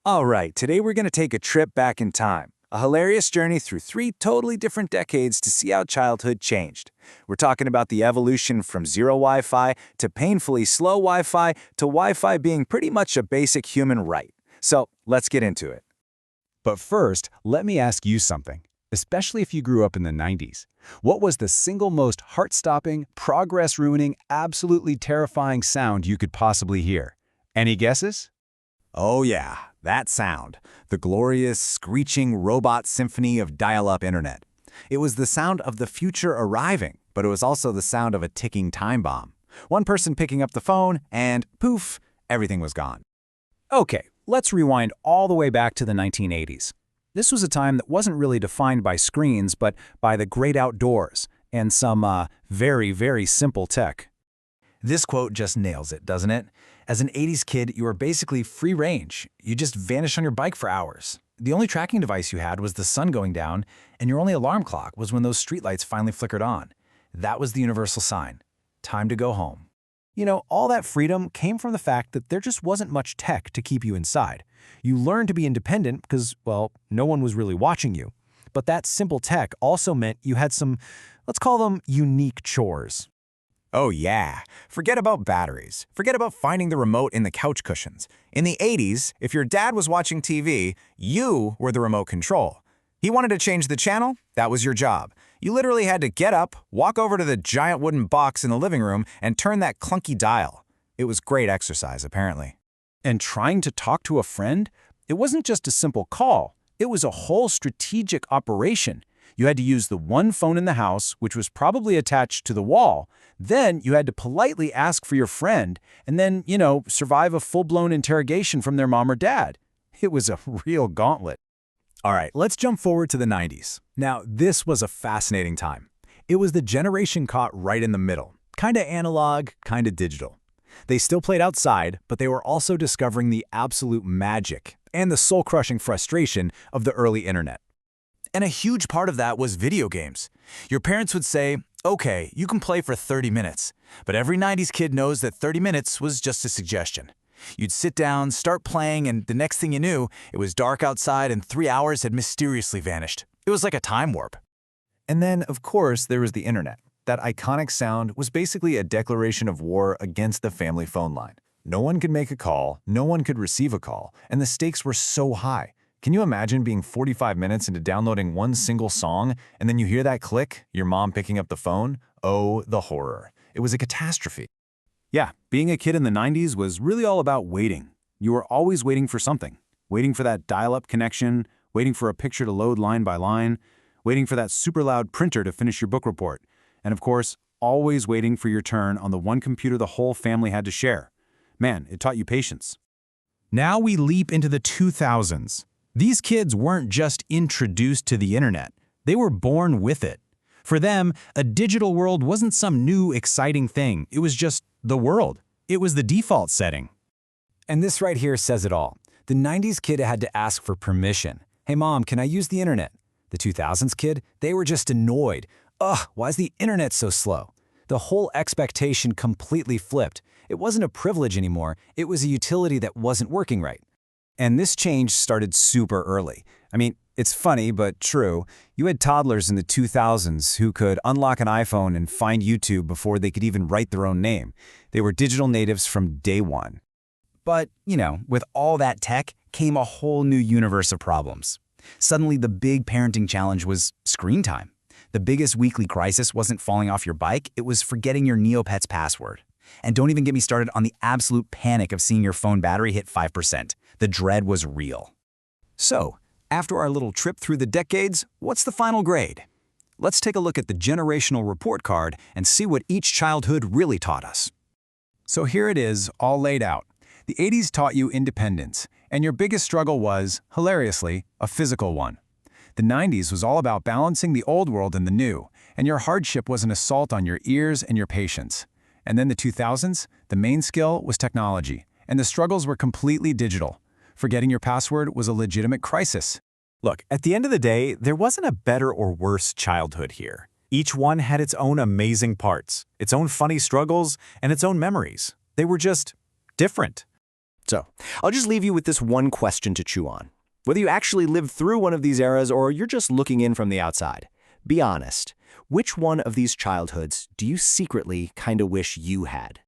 All right, today we're going to take a trip back in time. A hilarious journey through three totally different decades to see how childhood changed. We're talking about the evolution from zero Wi Fi to painfully slow Wi Fi to Wi Fi being pretty much a basic human right. So let's get into it. But first, let me ask you something, especially if you grew up in the 90s. What was the single most heart-stopping, progress-ruining, absolutely terrifying sound you could possibly hear? Any guesses? Oh yeah, that sound. The glorious, screeching robot symphony of dial-up internet. It was the sound of the future arriving, but it was also the sound of a ticking time bomb. One person picking up the phone, and poof, everything was gone. Okay, let's rewind all the way back to the 1980s. This was a time that wasn't really defined by screens, but by the great outdoors and some very, very simple tech. This quote just nails it, doesn't it? As an 80s kid, you were basically free range. You just vanished on your bike for hours. The only tracking device you had was the sun going down, and your only alarm clock was when those streetlights finally flickered on. That was the universal sign. Time to go home. You know, all that freedom came from the fact that there just wasn't much tech to keep you inside. You learned to be independent because, well, no one was really watching you. But that simple tech also meant you had some, let's call them unique chores. Oh yeah, forget about batteries. Forget about finding the remote in the couch cushions. In the 80s, if your dad was watching TV, you were the remote control. He wanted to change the channel, that was your job. You literally had to get up, walk over to the giant wooden box in the living room, and turn that clunky dial. It was great exercise, apparently. And trying to talk to a friend? It wasn't just a simple call. It was a whole strategic operation. You had to use the one phone in the house, which was probably attached to the wall. Then you had to politely ask for your friend, and then, survive a full-blown interrogation from their mom or dad. It was a real gauntlet. All right, let's jump forward to the 90s. Now, this was a fascinating time. It was the generation caught right in the middle. Kinda analog, kinda digital. They still played outside, but they were also discovering the absolute magic and the soul-crushing frustration of the early internet. And a huge part of that was video games. Your parents would say, okay, you can play for 30 minutes, but every 90s kid knows that 30 minutes was just a suggestion. You'd sit down, start playing, and the next thing you knew, it was dark outside and 3 hours had mysteriously vanished. It was like a time warp. And then, of course, there was the internet. That iconic sound was basically a declaration of war against the family phone line. No one could make a call, no one could receive a call, and the stakes were so high. Can you imagine being 45 minutes into downloading one single song, and then you hear that click, your mom picking up the phone? Oh, the horror. It was a catastrophe. Yeah, being a kid in the 90s was really all about waiting. You were always waiting for something. Waiting for that dial-up connection, waiting for a picture to load line by line, waiting for that super loud printer to finish your book report. And of course, always waiting for your turn on the one computer the whole family had to share. Man, it taught you patience. Now we leap into the 2000s. These kids weren't just introduced to the internet, they were born with it. For them, a digital world wasn't some new, exciting thing. It was just the world. It was the default setting. And this right here says it all. The 90s kid had to ask for permission. Hey mom, can I use the internet? The 2000s kid, they were just annoyed. Ugh, why is the internet so slow? The whole expectation completely flipped. It wasn't a privilege anymore, it was a utility that wasn't working right. And this change started super early. I mean, it's funny, but true. You had toddlers in the 2000s who could unlock an iPhone and find YouTube before they could even write their own name. They were digital natives from day one. But, with all that tech came a whole new universe of problems. Suddenly, the big parenting challenge was screen time. The biggest weekly crisis wasn't falling off your bike, it was forgetting your Neopets password. And don't even get me started on the absolute panic of seeing your phone battery hit 5%. The dread was real. So, after our little trip through the decades, what's the final grade? Let's take a look at the generational report card and see what each childhood really taught us. So here it is, all laid out. The 80s taught you independence, and your biggest struggle was, hilariously, a physical one. The 90s was all about balancing the old world and the new, and your hardship was an assault on your ears and your patience. And then the 2000s, the main skill was technology, and the struggles were completely digital. Forgetting your password was a legitimate crisis. Look, at the end of the day, there wasn't a better or worse childhood here. Each one had its own amazing parts, its own funny struggles, and its own memories. They were just different. So, I'll just leave you with this one question to chew on. Whether you actually lived through one of these eras or you're just looking in from the outside, be honest. Which one of these childhoods do you secretly kind of wish you had?